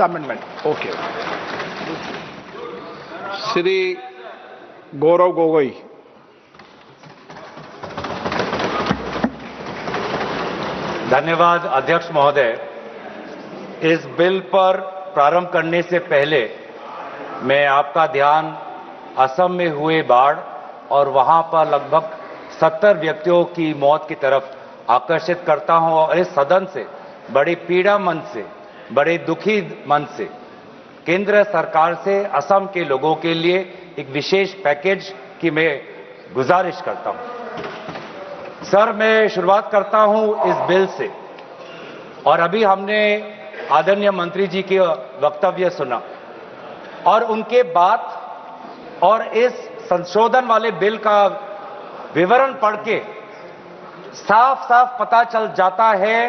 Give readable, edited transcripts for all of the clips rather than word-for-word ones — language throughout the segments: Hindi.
the amendment. Okay. Shri Gaurav Gogoi. धन्यवाद अध्यक्ष महोदय। इस बिल पर प्रारंभ करने से पहले मैं आपका ध्यान असम में हुए बाढ़ और वहां पर लगभग 70 व्यक्तियों की मौत की तरफ आकर्षित करता हूं और इस सदन से बड़ी पीड़ा मन से, बड़े दुखी मन से केंद्र सरकार से असम के लोगों के लिए एक विशेष पैकेज की मैं गुजारिश करता हूं। सर, मैं शुरुआत करता हूं इस बिल से और अभी हमने आदरणीय मंत्री जी के वक्तव्य सुना और उनके बात और इस संशोधन वाले बिल का विवरण पढ़ के साफ साफ पता चल जाता है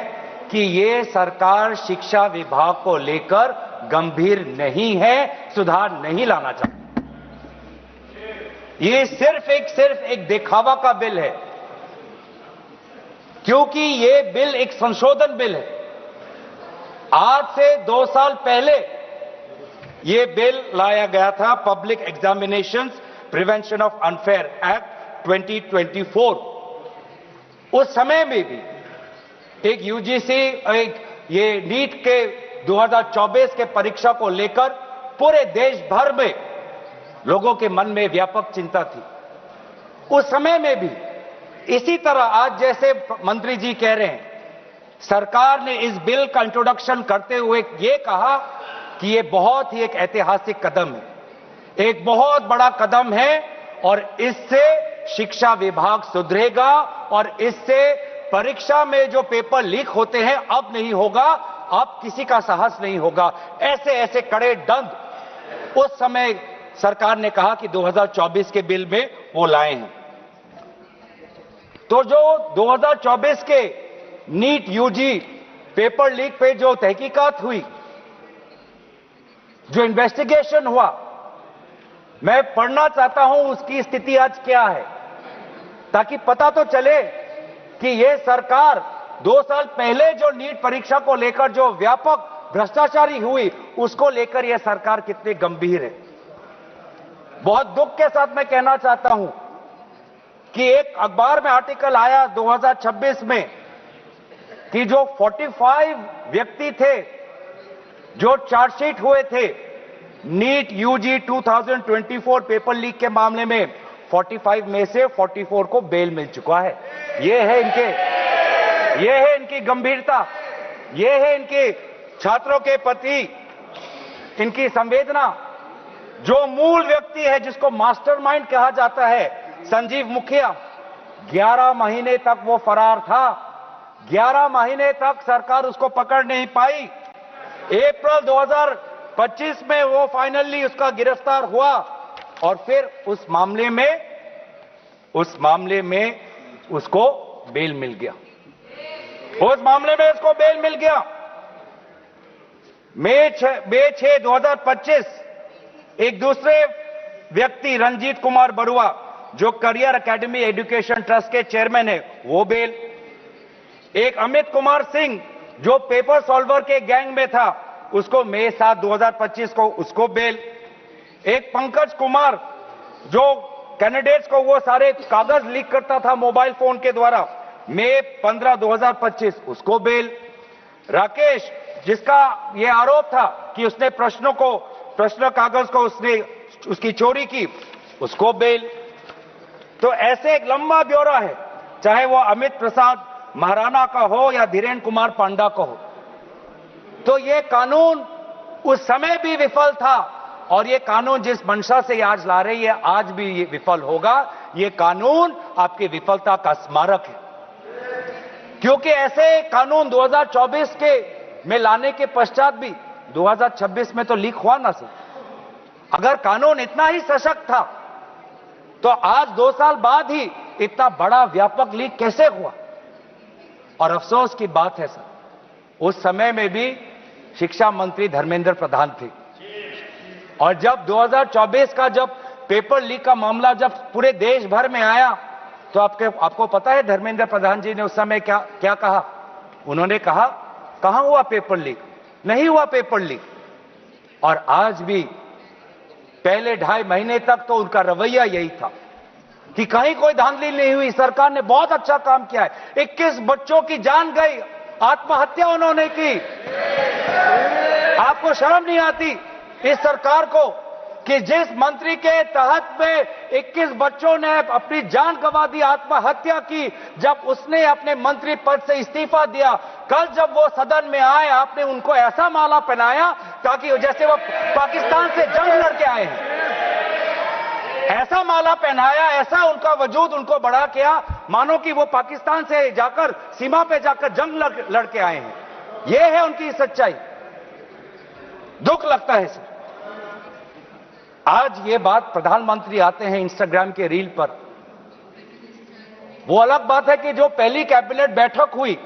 कि ये सरकार शिक्षा विभाग को लेकर गंभीर नहीं है, सुधार नहीं लाना चाहती। ये सिर्फ एक दिखावा का बिल है, क्योंकि ये बिल एक संशोधन बिल है। आज से 2 साल पहले ये बिल लाया गया था, public examinations prevention of unfair act 2024। उस समय में भी एक यूजीसी ये नीट के 2024 के परीक्षा को लेकर पूरे देश भर में लोगों के मन में व्यापक चिंता थी। उस समय में भी इसी तरह आज जैसे मंत्री जी कह रहे हैं, सरकार ने इस बिल का इंट्रोडक्शन करते हुए ये कहा कि ये बहुत ही एक ऐतिहासिक कदम है, एक बहुत बड़ा कदम है और इससे शिक्षा विभाग सुधरेगा और इससे परीक्षा में जो पेपर लीक होते हैं अब नहीं होगा, अब किसी का साहस नहीं होगा। ऐसे कड़े दंड उस समय सरकार ने कहा कि 2024 के बिल में वो लाए हैं। तो जो 2024 के नीट यूजी पेपर लीक पे जो तहकीकात हुई, जो इन्वेस्टिगेशन हुआ, मैं पढ़ना चाहता हूं उसकी स्थिति आज क्या है, ताकि पता तो चले कि यह सरकार 2 साल पहले जो नीट परीक्षा को लेकर जो व्यापक भ्रष्टाचारी हुई उसको लेकर यह सरकार कितनी गंभीर है। बहुत दुख के साथ मैं कहना चाहता हूं कि एक अखबार में आर्टिकल आया 2026 में कि जो 45 व्यक्ति थे जो चार्जशीट हुए थे नीट यूजी 2024 पेपर लीक के मामले में, 45 में से 44 को बेल मिल चुका है। ये है इनकी गंभीरता, ये है इनके छात्रों के प्रति इनकी संवेदना। जो मूल व्यक्ति है जिसको मास्टरमाइंड कहा जाता है, संजीव मुखिया, 11 महीने तक वो फरार था, 11 महीने तक सरकार उसको पकड़ नहीं पाई। अप्रैल 2025 में वो फाइनली उसका गिरफ्तार हुआ और फिर उस मामले में उसको बेल मिल गया। मई 6, 2025 एक दूसरे व्यक्ति रंजीत कुमार बरुआ जो करियर एकेडमी एजुकेशन ट्रस्ट के चेयरमैन है, वो बेल। एक अमित कुमार सिंह जो पेपर सॉल्वर के गैंग में था, उसको मई 7, 2025 को उसको बेल। एक पंकज कुमार जो कैंडिडेट्स को वो सारे कागज लीक करता था मोबाइल फोन के द्वारा, मई 15, 2025 उसको बेल। राकेश जिसका ये आरोप था कि उसने प्रश्न कागज को उसकी चोरी की, उसको बेल। तो ऐसे एक लंबा ब्यौरा है, चाहे वो अमित प्रसाद महाराणा का हो या धीरेन्द्र कुमार पांडा का हो। तो ये कानून उस समय भी विफल था और ये कानून जिस मंशा से आज ला रही है आज भी ये विफल होगा। ये कानून आपकी विफलता का स्मारक है, क्योंकि ऐसे कानून 2024 के में लाने के पश्चात भी 2026 में तो लीक हुआ ना सर। अगर कानून इतना ही सशक्त था तो आज 2 साल बाद ही इतना बड़ा व्यापक लीक कैसे हुआ। और अफसोस की बात है सर, उस समय में भी शिक्षा मंत्री धर्मेंद्र प्रधान थे और जब 2024 का जब पेपर लीक का मामला जब पूरे देश भर में आया तो आपको पता है धर्मेंद्र प्रधान जी ने उस समय क्या कहा। उन्होंने कहा, कहां हुआ पेपर लीक, नहीं हुआ पेपर लीक। और आज भी पहले 2.5 महीने तक तो उनका रवैया यही था कि कहीं कोई धांधली नहीं हुई, सरकार ने बहुत अच्छा काम किया है। 21 बच्चों की जान गई, आत्महत्या उन्होंने की। आपको शर्म नहीं आती इस सरकार को कि जिस मंत्री के तहत में 21 बच्चों ने अपनी जान गंवा दी, आत्महत्या की, जब उसने अपने मंत्री पद से इस्तीफा दिया, कल जब वो सदन में आए आपने उनको ऐसा माला पहनाया ताकि जैसे वो पाकिस्तान से जंग लड़के आए हैं, ऐसा माला पहनाया, ऐसा उनका वजूद उनको बड़ा किया मानो कि वो पाकिस्तान से जाकर सीमा पे जाकर जंग लड़के आए हैं। ये है उनकी सच्चाई। दुख लगता है सर। आज ये बात प्रधानमंत्री आते हैं इंस्टाग्राम के रील पर, वो अलग बात है कि जो पहली कैबिनेट बैठक हुई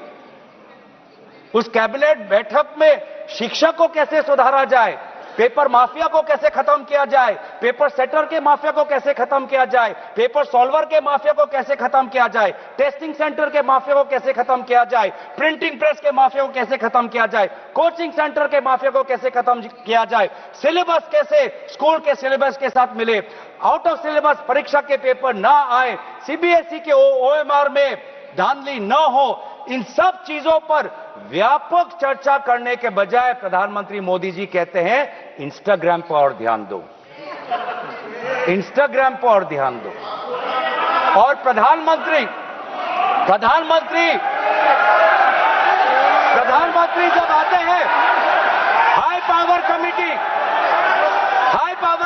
उस कैबिनेट बैठक में शिक्षा को कैसे सुधारा जाए, पेपर माफिया को कैसे खत्म किया जाए, पेपर सेटर के माफिया को कैसे खत्म किया जाए, पेपर सॉल्वर के माफिया को कैसे खत्म किया जाए, टेस्टिंग सेंटर के माफिया को कैसे खत्म किया जाए, प्रिंटिंग प्रेस के माफिया को कैसे खत्म किया जाए, कोचिंग सेंटर के माफिया को कैसे खत्म किया जाए, सिलेबस कैसे स्कूल के सिलेबस के साथ मिले, आउट ऑफ सिलेबस परीक्षा के पेपर ना आए, सीबीएसई के ओएमआर में धांधली न हो, इन सब चीजों पर व्यापक चर्चा करने के बजाय प्रधानमंत्री मोदी जी कहते हैं इंस्टाग्राम पर और ध्यान दो, इंस्टाग्राम पर और ध्यान दो। और प्रधानमंत्री जब आते हैं हाई पावर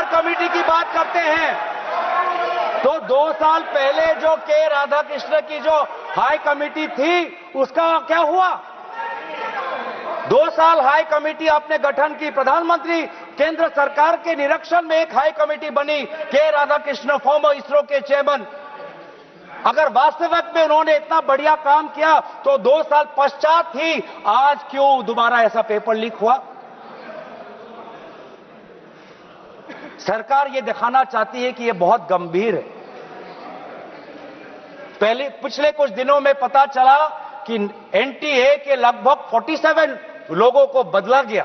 कमेटी की बात करते हैं तो 2 साल पहले जो के राधाकृष्ण की जो हाई कमेटी थी उसका क्या हुआ? 2 साल हाई कमेटी आपने गठन की, प्रधानमंत्री केंद्र सरकार के निरीक्षण में एक हाई कमेटी बनी, के राधाकृष्ण फॉर्मर इसरो के चेयरमैन। अगर वास्तविक में उन्होंने इतना बढ़िया काम किया तो 2 साल पश्चात ही आज क्यों दोबारा ऐसा पेपर लीक हुआ? सरकार ये दिखाना चाहती है कि ये बहुत गंभीर है। पिछले कुछ दिनों में पता चला कि एनटीए के लगभग 47 लोगों को बदला गया।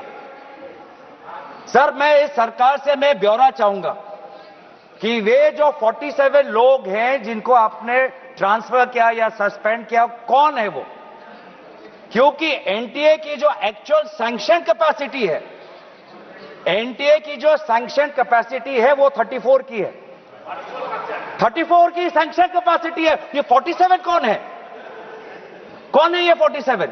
सर, मैं इस सरकार से मैं ब्यौरा चाहूंगा कि वे जो 47 लोग हैं जिनको आपने ट्रांसफर किया या सस्पेंड किया, कौन है वो? क्योंकि एनटीए की जो एक्चुअल सैंक्शन कैपेसिटी है, एनटीए की जो सैंक्शन कैपेसिटी है वो 34 की है, 34 की सैंक्शन कैपेसिटी है। ये 47 कौन है? कौन है ये 47?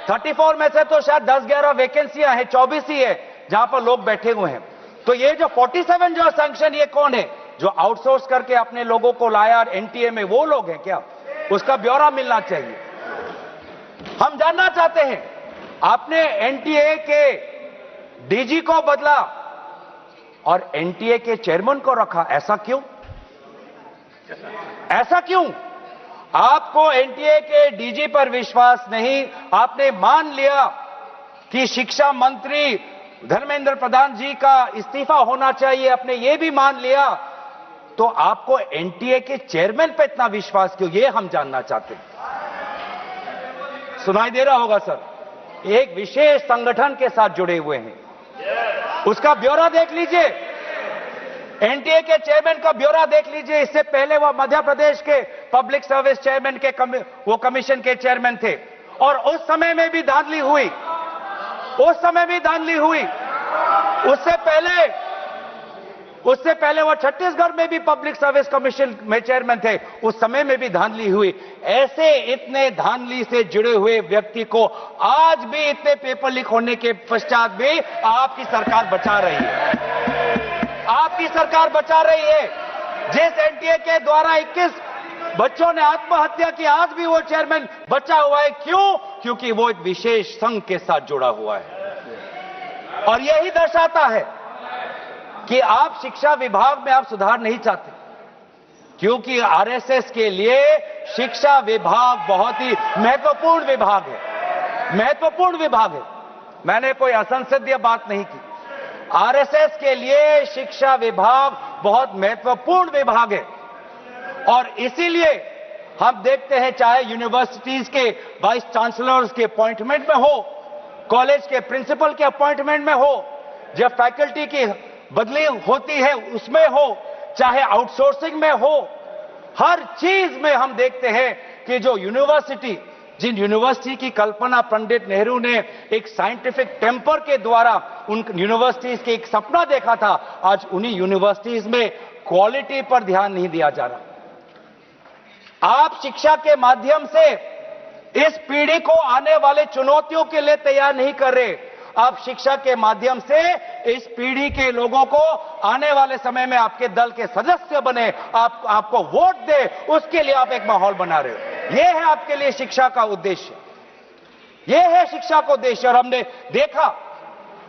34 में से तो शायद 10-11 वैकेंसियां हैं, 24 ही है जहां पर लोग बैठे हुए हैं। तो ये जो 47 जो सैंक्शन, ये कौन है? जो आउटसोर्स करके अपने लोगों को लाया एनटीए में, वो लोग हैं क्या? उसका ब्यौरा मिलना चाहिए। हम जानना चाहते हैं, आपने एनटीए के डीजी को बदला और एनटीए के चेयरमैन को रखा, ऐसा क्यों? ऐसा क्यों? आपको एनटीए के डीजी पर विश्वास नहीं, आपने मान लिया कि शिक्षा मंत्री धर्मेंद्र प्रधान जी का इस्तीफा होना चाहिए, आपने ये भी मान लिया, तो आपको एनटीए के चेयरमैन पर इतना विश्वास क्यों? ये हम जानना चाहते हैं। सुनाई दे रहा होगा सर, एक विशेष संगठन के साथ जुड़े हुए हैं, उसका ब्यौरा देख लीजिए, एनटीए के चेयरमैन का ब्यौरा देख लीजिए। इससे पहले वह मध्य प्रदेश के पब्लिक सर्विस चेयरमैन के वो कमीशन के चेयरमैन थे और उस समय में भी धांधली हुई, उससे पहले वो छत्तीसगढ़ में भी पब्लिक सर्विस कमीशन में चेयरमैन थे, उस समय में भी धांधली हुई। ऐसे इतने धांधली से जुड़े हुए व्यक्ति को आज भी इतने पेपर लीक होने के पश्चात भी आपकी सरकार बचा रही है, आपकी सरकार बचा रही है। जिस एनटीए के द्वारा 21 बच्चों ने आत्महत्या की, आज भी वो चेयरमैन बचा हुआ है। क्यों? क्योंकि वो एक विशेष संघ के साथ जुड़ा हुआ है। और यही दर्शाता है कि आप शिक्षा विभाग में आप सुधार नहीं चाहते, क्योंकि आरएसएस के लिए शिक्षा विभाग बहुत ही महत्वपूर्ण विभाग है, मैंने कोई असंसदीय बात नहीं की। आरएसएस के लिए शिक्षा विभाग बहुत महत्वपूर्ण विभाग है और इसीलिए हम देखते हैं चाहे यूनिवर्सिटीज के वाइस चांसलर्स के अपॉइंटमेंट में हो, कॉलेज के प्रिंसिपल के अपॉइंटमेंट में हो, जब फैकल्टी की बदली होती है उसमें हो, चाहे आउटसोर्सिंग में हो, हर चीज में हम देखते हैं कि जो यूनिवर्सिटी, जिन यूनिवर्सिटी की कल्पना पंडित नेहरू ने एक साइंटिफिक टेम्पर के द्वारा उन यूनिवर्सिटीज के एक सपना देखा था, आज उन्हीं यूनिवर्सिटीज में क्वालिटी पर ध्यान नहीं दिया जा रहा। आप शिक्षा के माध्यम से इस पीढ़ी को आने वाले चुनौतियों के लिए तैयार नहीं कर रहे। आप शिक्षा के माध्यम से इस पीढ़ी के लोगों को आने वाले समय में आपके दल के सदस्य बने, आपको वोट दे, उसके लिए आप एक माहौल बना रहे हो। यह है आपके लिए शिक्षा का उद्देश्य, यह है शिक्षा का उद्देश्य। और हमने देखा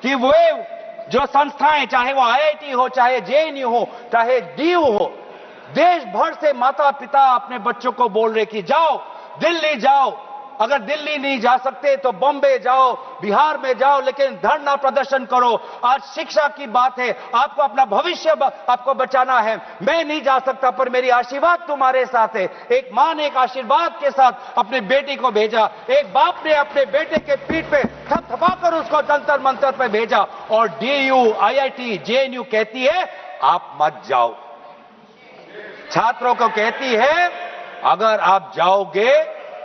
कि वे जो संस्थाएं, चाहे वो आईआईटी हो, चाहे जेएनयू हो, चाहे डीयू हो, देश भर से माता पिता अपने बच्चों को बोल रहे कि जाओ दिल्ली जाओ, अगर दिल्ली नहीं जा सकते तो बॉम्बे जाओ, बिहार में जाओ, लेकिन धरना प्रदर्शन करो। आज शिक्षा की बात है, आपको अपना भविष्य आपको बचाना है। मैं नहीं जा सकता पर मेरी आशीर्वाद तुम्हारे साथ है। एक मां ने एक आशीर्वाद के साथ अपने बेटी को भेजा, एक बाप ने अपने बेटे के पीठ पे थपथपाकर उसको जंतर मंतर पे भेजा, और डीयू, आईआईटी, जेएनयू कहती है आप मत जाओ। छात्रों को कहती है अगर आप जाओगे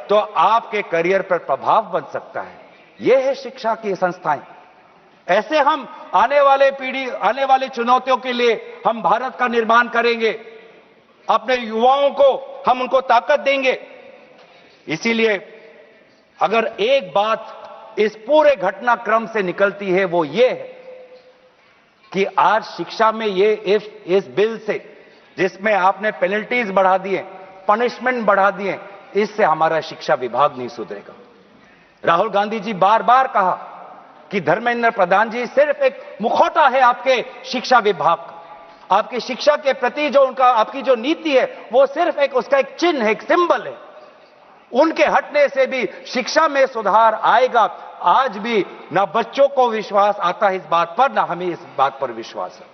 तो आपके करियर पर प्रभाव बन सकता है। यह है शिक्षा की संस्थाएं। ऐसे हम आने वाले चुनौतियों के लिए हम भारत का निर्माण करेंगे, अपने युवाओं को हम उनको ताकत देंगे। इसीलिए अगर एक बात इस पूरे घटनाक्रम से निकलती है वो ये है कि आज शिक्षा में ये इस बिल से, जिसमें आपने पेनल्टीज बढ़ा दिए, पनिशमेंट बढ़ा दिए, इससे हमारा शिक्षा विभाग नहीं सुधरेगा। राहुल गांधी जी बार बार कहा कि धर्मेंद्र प्रधान जी सिर्फ एक मुखौटा है आपके शिक्षा विभाग का। आपकी शिक्षा के प्रति जो आपकी जो नीति है वो सिर्फ उसका एक चिन्ह है, एक सिंबल है। उनके हटने से भी शिक्षा में सुधार आएगा। आज भी ना बच्चों को विश्वास आता है इस बात पर, ना हमें इस बात पर विश्वास है।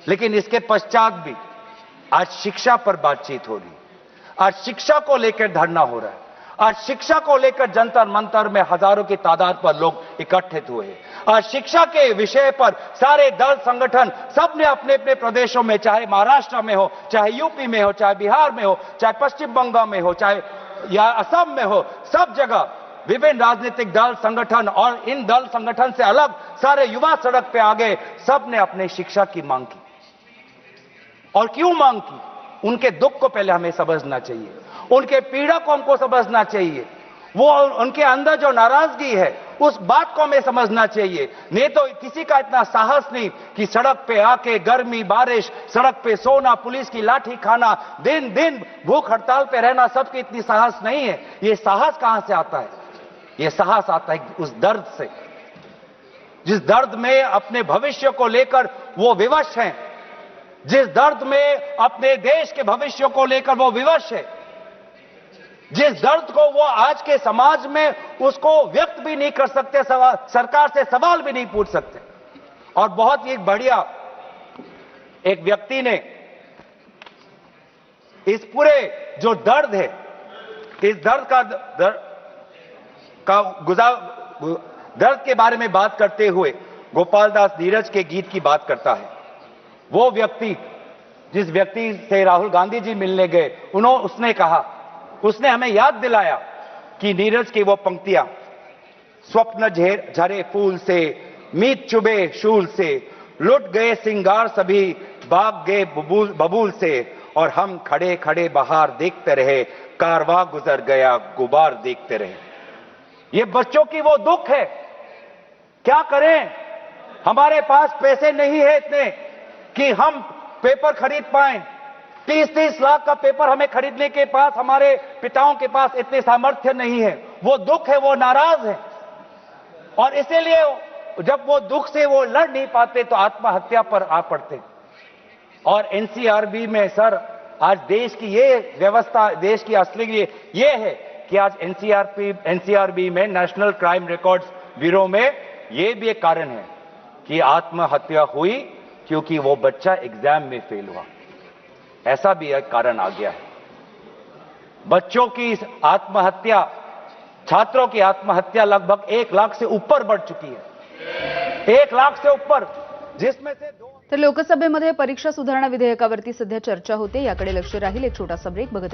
लेकिन इसके पश्चात भी आज शिक्षा पर बातचीत हो रही है, आज शिक्षा को लेकर धरना हो रहा है, आज शिक्षा को लेकर जंतर मंतर में हजारों की तादाद पर लोग इकट्ठित हुए हैं। आज शिक्षा के विषय पर सारे दल संगठन सबने अपने अपने प्रदेशों में, चाहे महाराष्ट्र में हो, चाहे यूपी में हो, चाहे बिहार में हो, चाहे पश्चिम बंगाल में हो, चाहे या असम में हो, सब जगह विभिन्न राजनीतिक दल संगठन और इन दल संगठन से अलग सारे युवा सड़क पे आ गए। सबने अपने शिक्षा की मांग की। और क्यों मांग की? उनके दुख को पहले हमें समझना चाहिए, उनके पीड़ा को हमको समझना चाहिए, वो उनके अंदर जो नाराजगी है उस बात को हमें समझना चाहिए। नहीं तो किसी का इतना साहस नहीं कि सड़क पे आके गर्मी बारिश, सड़क पे सोना, पुलिस की लाठी खाना, दिन दिन भूख हड़ताल पे रहना, सबकी इतनी साहस नहीं है। ये साहस कहां से आता है? ये साहस आता है उस दर्द से, जिस दर्द में अपने भविष्य को लेकर वो विवश हैं, जिस दर्द में अपने देश के भविष्य को लेकर वो विवश है, जिस दर्द को वो आज के समाज में उसको व्यक्त भी नहीं कर सकते, सरकार से सवाल भी नहीं पूछ सकते। और बहुत ही बढ़िया एक व्यक्ति ने इस पूरे जो दर्द है, इस दर्द के बारे में बात करते हुए गोपाल दास नीरज के गीत की बात करता है। वो व्यक्ति जिस व्यक्ति से राहुल गांधी जी मिलने गए, उसने कहा, उसने हमें याद दिलाया कि नीरज की वो पंक्तियां, स्वप्न झरे फूल से, मीत चुबे शूल से, लुट गए सिंगार सभी, भाग गए बबूल से, और हम खड़े खड़े बहार देखते रहे, कारवां गुजर गया गुबार देखते रहे। ये बच्चों की वो दुख है। क्या करें? हमारे पास पैसे नहीं है इतने कि हम पेपर खरीद पाएं। 30-30 लाख का पेपर हमें खरीदने के पास, हमारे पिताओं के पास इतने सामर्थ्य नहीं है। वो दुख है, वो नाराज है, और इसीलिए जब वो दुख से वो लड़ नहीं पाते तो आत्महत्या पर आ पड़ते। और एनसीआरबी में सर, आज देश की ये व्यवस्था, देश की असली ये है कि आज एनसीआरबी में, नेशनल क्राइम रिकॉर्ड्स ब्यूरो में, ये भी एक कारण है कि आत्महत्या हुई क्योंकि वो बच्चा एग्जाम में फेल हुआ। ऐसा भी एक कारण आ गया है। बच्चों की आत्महत्या, छात्रों की आत्महत्या लगभग 1 लाख से ऊपर बढ़ चुकी है, 1 लाख से ऊपर, जिसमें से 2। तर लोकसभेमध्ये परीक्षा सुधारणा विधेयकावरती सध्या चर्चा होते, याकडे लक्ष राहील. एक छोटासा ब्रेक बघत